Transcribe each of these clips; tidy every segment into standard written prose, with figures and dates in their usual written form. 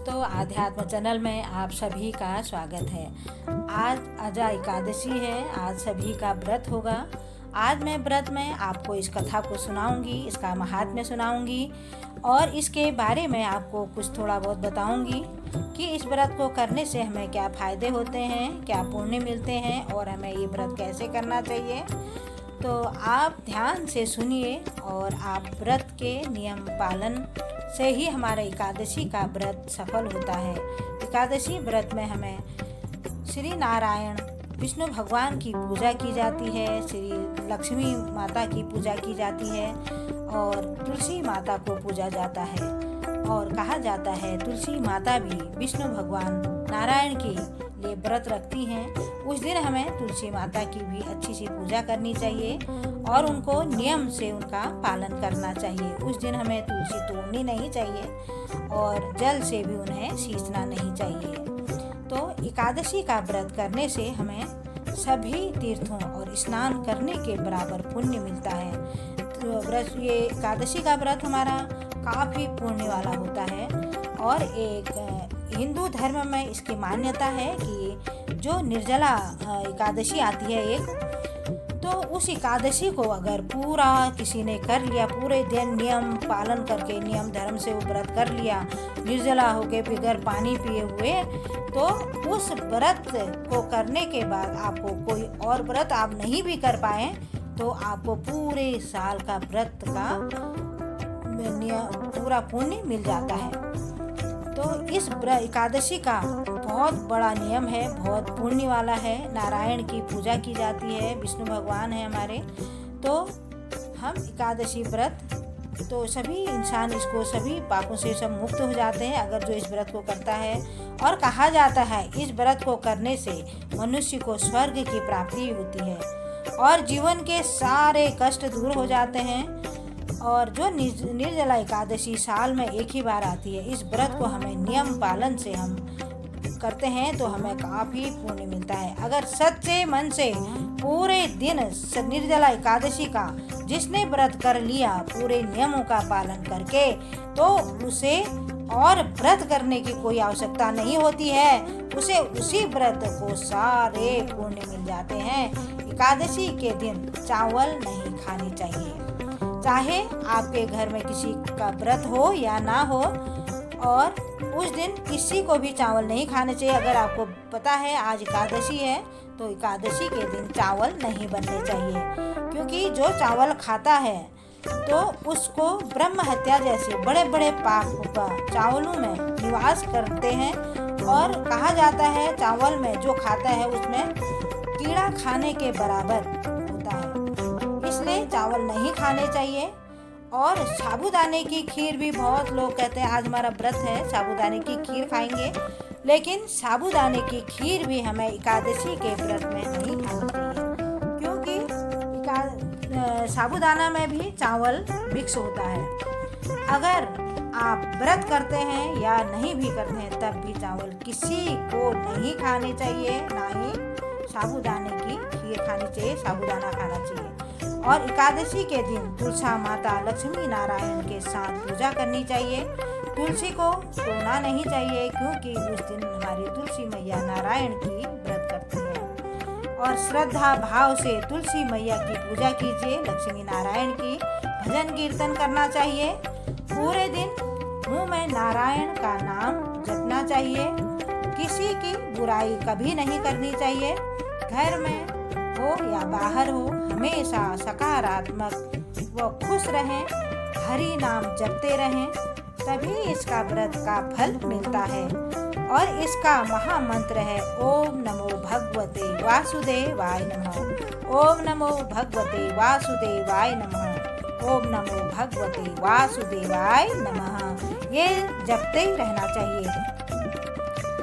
तो आध्यात्म चैनल में आप सभी का स्वागत है। आज अजा एकादशी है, आज सभी का व्रत होगा। आज मैं व्रत में आपको इस कथा को सुनाऊंगी, इसका महात्म्य सुनाऊंगी और इसके बारे में आपको कुछ थोड़ा बहुत बताऊंगी कि इस व्रत को करने से हमें क्या फ़ायदे होते हैं, क्या पुण्य मिलते हैं और हमें ये व्रत कैसे करना चाहिए। तो आप ध्यान से सुनिए और आप व्रत के नियम पालन से ही हमारा एकादशी का व्रत सफल होता है। एकादशी व्रत में हमें श्री नारायण विष्णु भगवान की पूजा की जाती है, श्री लक्ष्मी माता की पूजा की जाती है और तुलसी माता को पूजा जाता है। और कहा जाता है तुलसी माता भी विष्णु भगवान नारायण के लिए व्रत रखती हैं। उस दिन हमें तुलसी माता की भी अच्छी सी पूजा करनी चाहिए और उनको नियम से उनका पालन करना चाहिए। उस दिन हमें तुलसी तोड़नी नहीं चाहिए और जल से भी उन्हें सींचना नहीं चाहिए। तो एकादशी का व्रत करने से हमें सभी तीर्थों और स्नान करने के बराबर पुण्य मिलता है। तो ये एकादशी का व्रत हमारा काफ़ी पुण्य वाला होता है और एक हिंदू धर्म में इसकी मान्यता है कि जो निर्जला एकादशी आती है एक, तो उस एकादशी को अगर पूरा किसी ने कर लिया, पूरे दिन नियम पालन करके नियम धर्म से वो व्रत कर लिया, निर्जला होके बगैर पानी पिए हुए, तो उस व्रत को करने के बाद आपको कोई और व्रत आप नहीं भी कर पाए तो आपको पूरे साल का व्रत का पूरा पुण्य मिल जाता है। तो इस एकादशी का बहुत बड़ा नियम है, बहुत पुण्य वाला है। नारायण की पूजा की जाती है, विष्णु भगवान है हमारे। तो हम एकादशी व्रत, तो सभी इंसान इसको सभी पापों से सब मुक्त हो जाते हैं अगर जो इस व्रत को करता है। और कहा जाता है इस व्रत को करने से मनुष्य को स्वर्ग की प्राप्ति होती है और जीवन के सारे कष्ट दूर हो जाते हैं। और जो निर्जला एकादशी साल में एक ही बार आती है, इस व्रत को हमें नियम पालन से हम करते हैं तो हमें काफ़ी पुण्य मिलता है। अगर सच्चे मन से पूरे दिन निर्जला एकादशी का जिसने व्रत कर लिया पूरे नियमों का पालन करके, तो उसे और व्रत करने की कोई आवश्यकता नहीं होती है, उसे उसी व्रत को सारे पुण्य मिल जाते हैं। एकादशी के दिन चावल नहीं खाने चाहिए, चाहे आपके घर में किसी का व्रत हो या ना हो। और उस दिन किसी को भी चावल नहीं खाने चाहिए। अगर आपको पता है आज एकादशी है तो एकादशी के दिन चावल नहीं बनने चाहिए, क्योंकि जो चावल खाता है तो उसको ब्रह्म हत्या जैसे बड़े बड़े पाप चावलों में निवास करते हैं। और कहा जाता है चावल में जो खाता है उसमें कीड़ा खाने के बराबर होता है, इसलिए चावल नहीं खाने चाहिए। और साबूदाने की खीर भी बहुत लोग कहते हैं आज हमारा व्रत है साबूदाने की खीर खाएंगे, लेकिन साबूदाने की खीर भी हमें एकादशी के व्रत में नहीं खानी चाहिए, क्योंकि साबूदाना में भी चावल मिक्स होता है। अगर आप व्रत करते हैं या नहीं भी करते हैं तब भी चावल किसी को नहीं खाने चाहिए, ना ही साबूदाने की खीर खानी चाहिए, साबूदाना खाना चाहिए। और एकादशी के दिन तुलसी माता लक्ष्मी नारायण के साथ पूजा करनी चाहिए। तुलसी को तोड़ना नहीं चाहिए, क्योंकि उस दिन हमारी तुलसी मैया नारायण की व्रत करती है। और श्रद्धा भाव से तुलसी मैया की पूजा कीजिए, लक्ष्मी नारायण की भजन कीर्तन करना चाहिए। पूरे दिन मुँह में नारायण का नाम जपना चाहिए। किसी की बुराई कभी नहीं करनी चाहिए। घर में हो या बाहर हो हमेशा सकारात्मक व खुश रहें, हरि नाम जपते रहें, तभी इसका व्रत का फल मिलता है। और इसका महामंत्र है ओम नमो भगवते वासुदेवाय नमः, ओम नमो भगवते वासुदेवाय नमः, ओम नमो भगवते वासुदेवाय नमः। ये जपते ही रहना चाहिए।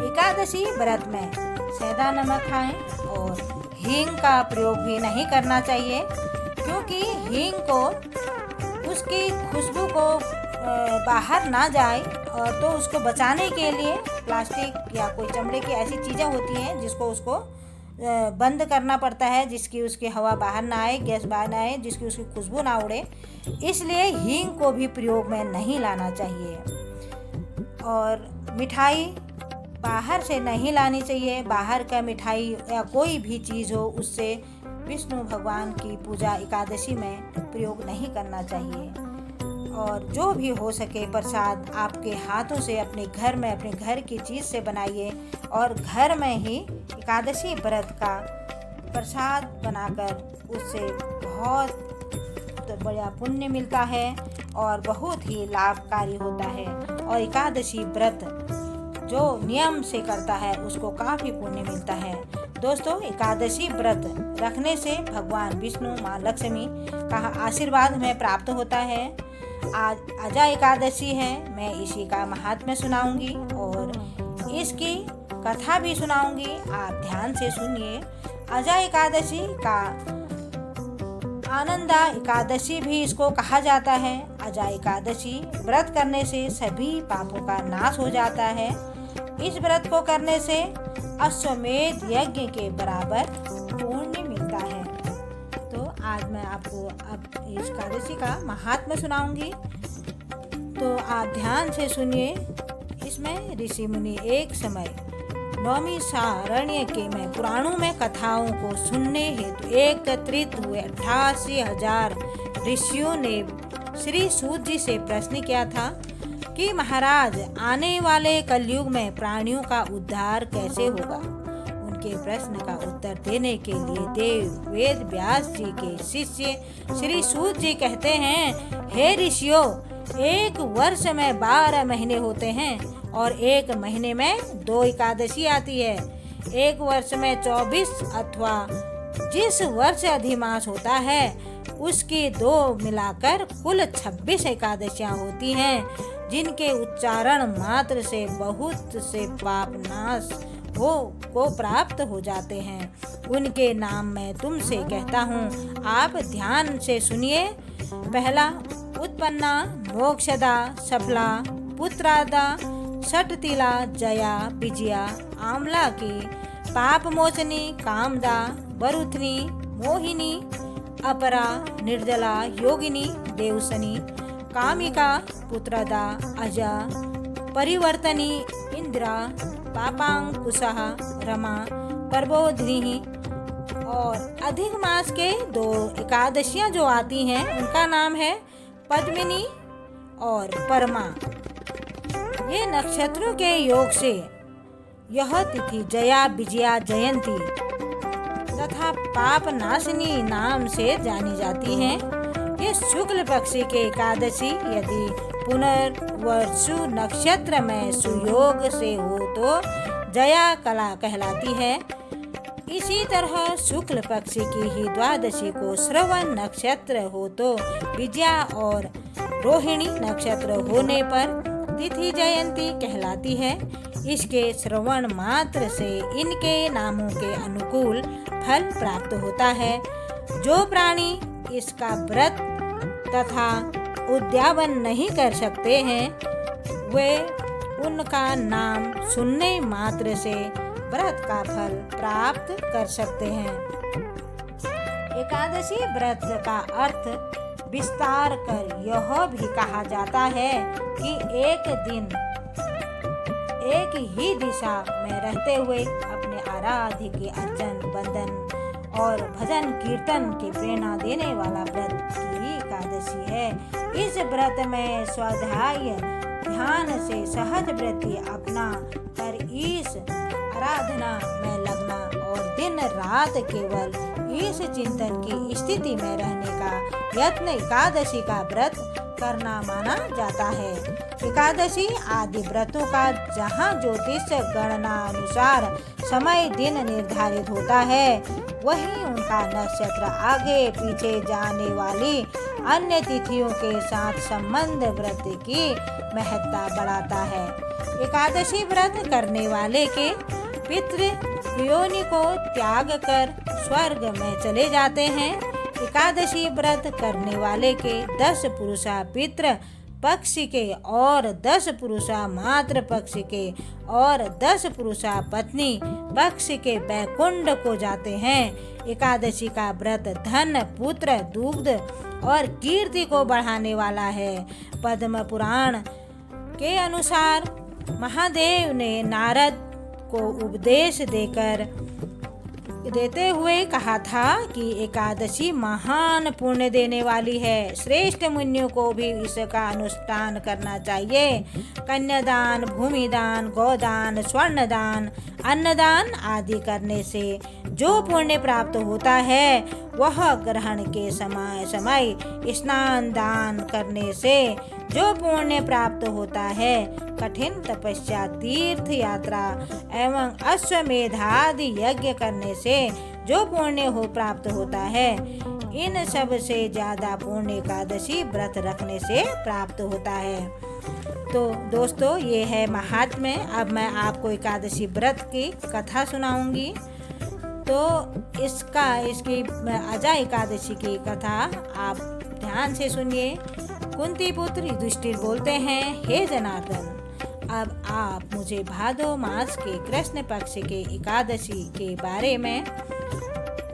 एकादशी व्रत में सेंधा नमक खाएं और हींग का प्रयोग भी नहीं करना चाहिए, क्योंकि हींग को उसकी खुशबू को बाहर ना जाए और तो उसको बचाने के लिए प्लास्टिक या कोई चमड़े की ऐसी चीज़ें होती हैं जिसको उसको बंद करना पड़ता है, जिसकी उसकी हवा बाहर ना आए, गैस बाहर ना आए, जिसकी उसकी खुशबू ना उड़े। इसलिए हींग को भी प्रयोग में नहीं लाना चाहिए। और मिठाई बाहर से नहीं लानी चाहिए। बाहर का मिठाई या कोई भी चीज़ हो उससे विष्णु भगवान की पूजा एकादशी में प्रयोग नहीं करना चाहिए। और जो भी हो सके प्रसाद आपके हाथों से अपने घर में अपने घर की चीज़ से बनाइए और घर में ही एकादशी व्रत का प्रसाद बनाकर उससे बहुत बड़ा पुण्य मिलता है और बहुत ही लाभकारी होता है। और एकादशी व्रत जो नियम से करता है उसको काफ़ी पुण्य मिलता है। दोस्तों, एकादशी व्रत रखने से भगवान विष्णु माँ लक्ष्मी का आशीर्वाद हमें प्राप्त होता है। आज अजा एकादशी है, मैं इसी का महात्म्य सुनाऊंगी और इसकी कथा भी सुनाऊंगी। आप ध्यान से सुनिए। अजा एकादशी का आनंदा एकादशी भी इसको कहा जाता है। अजा एकादशी व्रत करने से सभी पापों का नाश हो जाता है। इस व्रत को करने से अश्वमेध यज्ञ के बराबर पुण्य मिलता है। तो आज मैं आपको अब इस एकादशी का महात्म्य सुनाऊंगी, तो आप ध्यान से सुनिए। इसमें ऋषि मुनि एक समय नौमी सारण्य के में पुराणों में कथाओं को सुनने हेतु एकत्रित हुए 88,000 ऋषियों ने श्री सूत जी से प्रश्न किया था कि महाराज, आने वाले कलयुग में प्राणियों का उद्धार कैसे होगा। उनके प्रश्न का उत्तर देने के लिए देव वेद व्यास जी के शिष्य श्री सूत जी कहते हैं, हे ऋषियों, एक वर्ष में 12 महीने होते हैं और एक महीने में 2 एकादशी आती है। एक वर्ष में 24 अथवा जिस वर्ष अधिमास होता है उसकी 2 मिलाकर कुल 26 एकादशियाँ होती हैं, जिनके उच्चारण मात्र से बहुत से पाप नाश को प्राप्त हो जाते हैं। उनके नाम मैं तुमसे कहता हूँ, आप ध्यान से सुनिए। पहला, उत्पन्ना, मोक्षदा, सफला, पुत्रादा, षटतिला, जया, विजया, आमला की, पाप मोचनी, कामदा, बरुथनी, मोहिनी, अपरा, निर्जला, योगिनी, देवसनी, कामिका, पुत्रदा, अजा, परिवर्तनी, इंद्रा, पापांकुशः, रमा, प्रबोधिनी। और अधिक मास के 2 एकादशियां जो आती हैं उनका नाम है पद्मिनी और परमा। ये नक्षत्रों के योग से यह तिथि जया, विजया, जयंती तथा पाप नाशिनी नाम से जानी जाती हैं। ये शुक्ल पक्ष के एकादशी यदि पुनर्वसु नक्षत्र में सुयोग से हो तो जया कला कहलाती है। इसी तरह शुक्ल पक्ष की ही द्वादशी को श्रवण नक्षत्र हो तो विजया और रोहिणी नक्षत्र होने पर तिथि जयंती कहलाती है। इसके श्रवण मात्र से इनके नामों के अनुकूल फल प्राप्त होता है। जो प्राणी इसका व्रत तथा उद्यापन नहीं कर सकते हैं वे उनका नाम सुनने मात्र से व्रत का फल प्राप्त कर सकते हैं। एकादशी व्रत का अर्थ विस्तार कर यह भी कहा जाता है कि एक दिन एक ही दिशा में रहते हुए अपने आराध्य के अर्चन, बंदन और भजन कीर्तन की प्रेरणा देने वाला व्रत की एकादशी है। इस व्रत में स्वाध्याय ध्यान से सहज वृत्ति अपना कर ईश आराधना में लगना और दिन रात केवल ईश चिंतन की स्थिति में रहने का यत्न एकादशी का व्रत करना माना जाता है। एकादशी आदि व्रतों का जहाँ ज्योतिष गणना अनुसार समय दिन निर्धारित होता है, वहीं उनका नक्षत्र आगे पीछे जाने वाली अन्य तिथियों के साथ संबंध व्रत की महत्ता बढ़ाता है। एकादशी व्रत करने वाले के पितृ योनि को त्याग कर स्वर्ग में चले जाते हैं। एकादशी व्रत करने वाले के 10 पुरुषा पितृ पक्ष के और 10 पुरुषा मातृ पक्ष के और 10 पुरुषा पत्नी पक्ष के बैकुंठ को जाते हैं। एकादशी का व्रत धन, पुत्र, दुग्ध और कीर्ति को बढ़ाने वाला है। पद्म पुराण के अनुसार महादेव ने नारद को उपदेश देते हुए कहा था कि एकादशी महान पुण्य देने वाली है। श्रेष्ठ मुनियों को भी इसका अनुष्ठान करना चाहिए। कन्यादान, भूमिदान, गोदान, स्वर्णदान, अन्नदान आदि करने से जो पुण्य प्राप्त होता है वह ग्रहण के समय स्नान दान करने से जो पुण्य प्राप्त होता है, कठिन तपस्या, तीर्थ यात्रा एवं अश्वमेधादि यज्ञ करने से जो पुण्य प्राप्त होता है, इन सब से ज्यादा पुण्य एकादशी व्रत रखने से प्राप्त होता है। तो दोस्तों, ये है महात्म्य। अब मैं आपको एकादशी व्रत की कथा सुनाऊंगी। तो इसकी अजा एकादशी की कथा आप ध्यान से सुनिए। कुंती पुत्र युधिष्ठिर बोलते हैं, हे जनार्दन, अब आप मुझे भादो मास के कृष्ण पक्ष के एकादशी के बारे में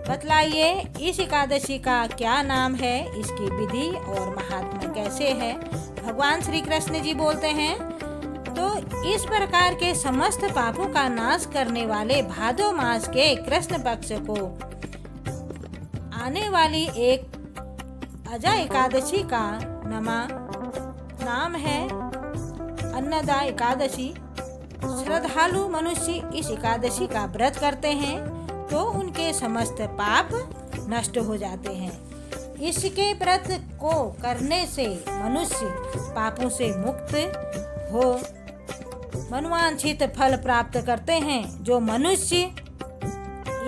बतलाइए। इस एकादशी का क्या नाम है, इसकी विधि और महात्मा कैसे है। भगवान श्री कृष्ण जी बोलते हैं, तो इस प्रकार के समस्त पापों का नाश करने वाले भादो मास के कृष्ण पक्ष को आने वाली एक अजा एकादशी का नाम है अन्नदा एकादशी। श्रद्धालु मनुष्य इस एकादशी का व्रत करते हैं तो उनके समस्त पाप नष्ट हो जाते हैं। इसके व्रत को करने से मनुष्य पापों से मुक्त हो मनवांछित फल प्राप्त करते हैं। जो मनुष्य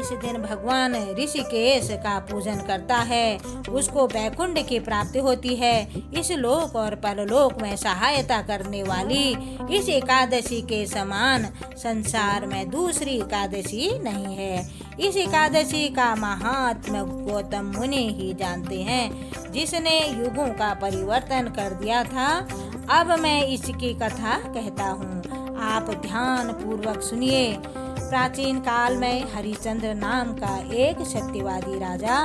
इस दिन भगवान ऋषिकेश का पूजन करता है उसको वैकुंठ की प्राप्ति होती है। इस लोक और परलोक में सहायता करने वाली इस एकादशी के समान संसार में दूसरी एकादशी नहीं है। इस एकादशी का महात्म्य गौतम मुनि ही जानते हैं, जिसने युगों का परिवर्तन कर दिया था। अब मैं इसकी कथा कहता हूँ, आप ध्यान पूर्वक सुनिए। प्राचीन काल में हरिश्चंद्र नाम का एक सत्यवादी राजा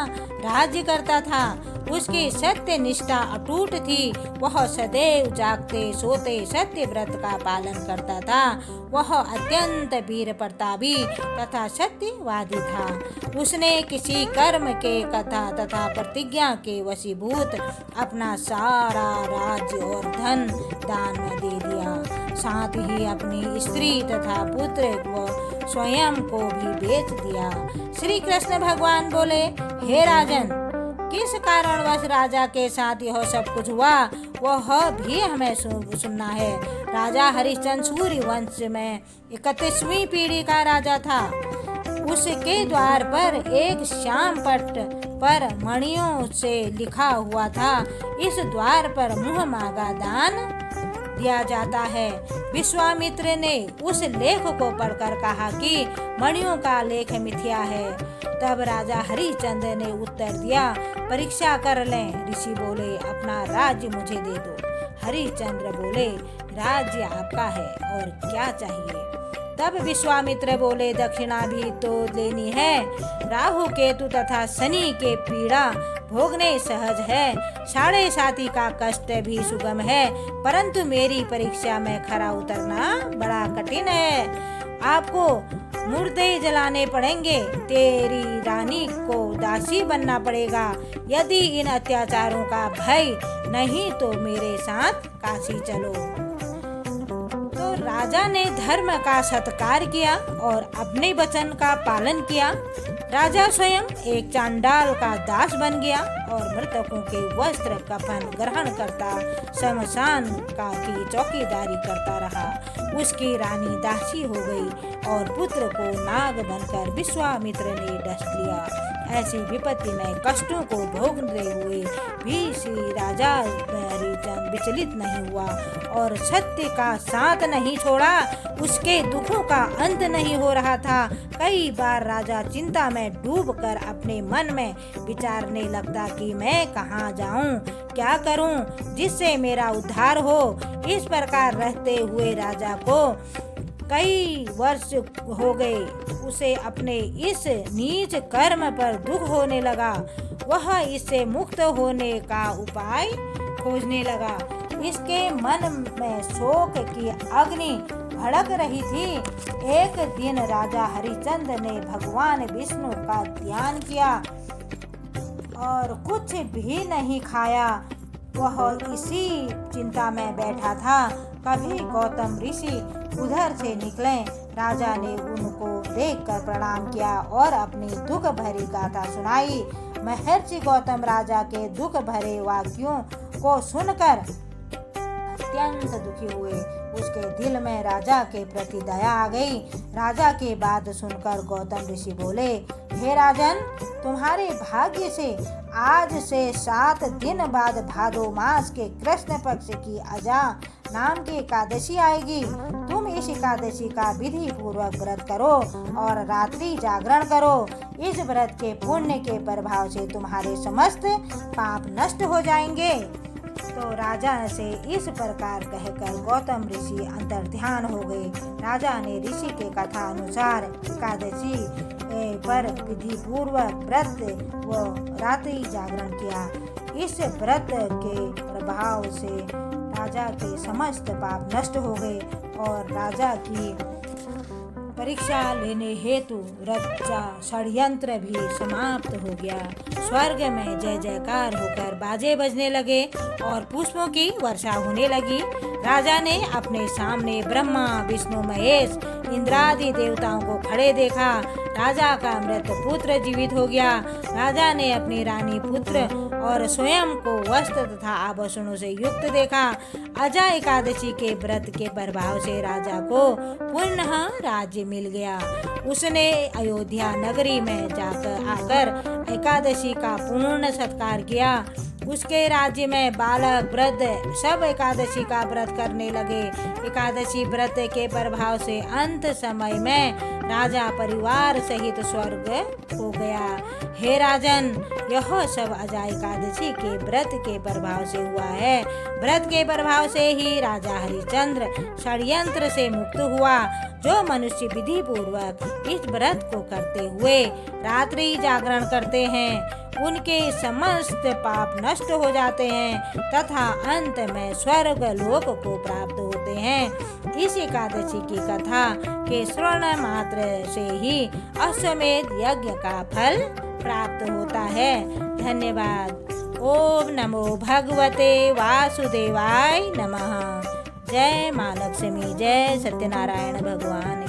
राज्य करता था। उसकी सत्य निष्ठा अटूट थी। वह सदैव जागते सोते सत्य व्रत का पालन करता था। वह अत्यंत वीर प्रतापी तथा सत्यवादी था। उसने किसी कर्म के कथा तथा प्रतिज्ञा के वशीभूत अपना सारा राज्य और धन दान में दे दिया। साथ ही अपनी स्त्री तथा पुत्र व स्वयं को भी बेच दिया। श्री कृष्ण भगवान बोले, हे राजन, किस कारणवश राजा के साथ यह सब कुछ हुआ वह भी हमें सुनना है। राजा हरिश्चंद्र सूर्य वंश में 31वीं पीढ़ी का राजा था। उसके द्वार पर एक श्याम पट पर मणियों से लिखा हुआ था, इस द्वार पर मुँह मांगा दान दिया जाता है। विश्वामित्र ने उस लेख को पढ़कर कहा कि मणियों का लेख मिथ्या है। तब राजा हरिश्चंद्र ने उत्तर दिया, परीक्षा कर लें। ऋषि बोले, अपना राज्य मुझे दे दो। हरिश्चंद्र बोले, राज्य आपका है और क्या चाहिए। तब विश्वामित्र बोले, दक्षिणा भी तो लेनी है। राहु केतु तथा शनि के पीड़ा भोगने सहज है। 7.5 का कष्ट भी सुगम है, परंतु मेरी परीक्षा में खरा उतरना बड़ा कठिन है। आपको मुर्दे जलाने पड़ेंगे, तेरी रानी को दासी बनना पड़ेगा। यदि इन अत्याचारों का भय नहीं तो मेरे साथ काशी चलो। तो राजा ने धर्म का सत्कार किया और अपने वचन का पालन किया। राजा स्वयं एक चांडाल का दास बन गया और मृतकों के वस्त्र कफन ग्रहण करता शमशान की चौकीदारी करता रहा। उसकी रानी दासी हो गई और पुत्र को नाग बनकर विश्वामित्र ने डस लिया। ऐसी विपत्ति में कष्टों को भोगते हुए भी श्री राजा हरिश्चंद्र विचलित नहीं हुआ और सत्य का साथ नहीं छोड़ा। उसके दुखों का अंत नहीं हो रहा था। कई बार राजा चिंता में डूबकर अपने मन में विचारने लगता कि मैं कहाँ जाऊं, क्या करूं जिससे मेरा उद्धार हो। इस प्रकार रहते हुए राजा को कई वर्ष हो गए। उसे अपने इस नीच कर्म पर दुख होने लगा। वह इससे मुक्त होने का उपाय खोजने लगा। इसके मन में शोक की अग्नि भड़क रही थी। एक दिन राजा हरिश्चंद्र ने भगवान विष्णु का ध्यान किया और कुछ भी नहीं खाया। वह इसी चिंता में बैठा था। कभी गौतम ऋषि उधर से निकले। राजा ने उनको देखकर प्रणाम किया और अपनी दुख भरी गाथा सुनाई। महर्षि गौतम राजा के दुख भरे वाक्यों को सुनकर अत्यंत दुखी हुए। उसके दिल में राजा के प्रति दया आ गई। राजा की बात सुनकर गौतम ऋषि बोले, हे राजन, तुम्हारे भाग्य से आज से 7 दिन बाद भादो मास के कृष्ण पक्ष की अजा नाम की एकादशी आएगी। तुम इस एकादशी का विधि पूर्वक व्रत करो और रात्रि जागरण करो। इस व्रत के पुण्य के प्रभाव से तुम्हारे समस्त पाप नष्ट हो जाएंगे। तो राजा से इस प्रकार कहकर गौतम ऋषि अंतर्ध्यान हो गए। राजा ने ऋषि के कथा अनुसार एकादशी पर विधि पूर्वक व्रत व रात्रि जागरण किया। इस व्रत के प्रभाव से राजा के समस्त पाप नष्ट हो गए और राजा की परीक्षा लेने हेतु रचा षड्यंत्र भी समाप्त हो गया। स्वर्ग में जय जयकार होकर बाजे बजने लगे और पुष्पों की वर्षा होने लगी। राजा ने अपने सामने ब्रह्मा, विष्णु, महेश, इंद्रादि देवताओं को खड़े देखा। राजा का मृत पुत्र जीवित हो गया। राजा ने अपनी रानी, पुत्र और स्वयं को वस्त्र तथा आभूषणों से युक्त देखा। अजा एकादशी के व्रत के प्रभाव से राजा को पुनः राज्य मिल गया। उसने अयोध्या नगरी में जाकर आकर एकादशी का पूर्ण सत्कार किया। उसके राज्य में बालक, वृद्ध सब एकादशी का व्रत करने लगे। एकादशी व्रत के प्रभाव से अंत समय में राजा परिवार सहित स्वर्ग हो गया। हे राजन, यह सब अजा एकादशी के व्रत के प्रभाव से हुआ है। व्रत के प्रभाव से ही राजा हरिश्चंद्र षड्यंत्र से मुक्त हुआ। जो मनुष्य विधि पूर्वक इस व्रत को करते हुए रात्रि जागरण करते हैं, उनके समस्त पाप नष्ट हो जाते हैं तथा अंत में स्वर्ग लोक को प्राप्त होते हैं। इस एकादशी की कथा के श्रवण मात्र से ही अश्वमेध यज्ञ का फल प्राप्त होता है। धन्यवाद। ओम नमो भगवते वासुदेवाय नमः। जय माँ लक्ष्मी, जय सत्यनारायण भगवान।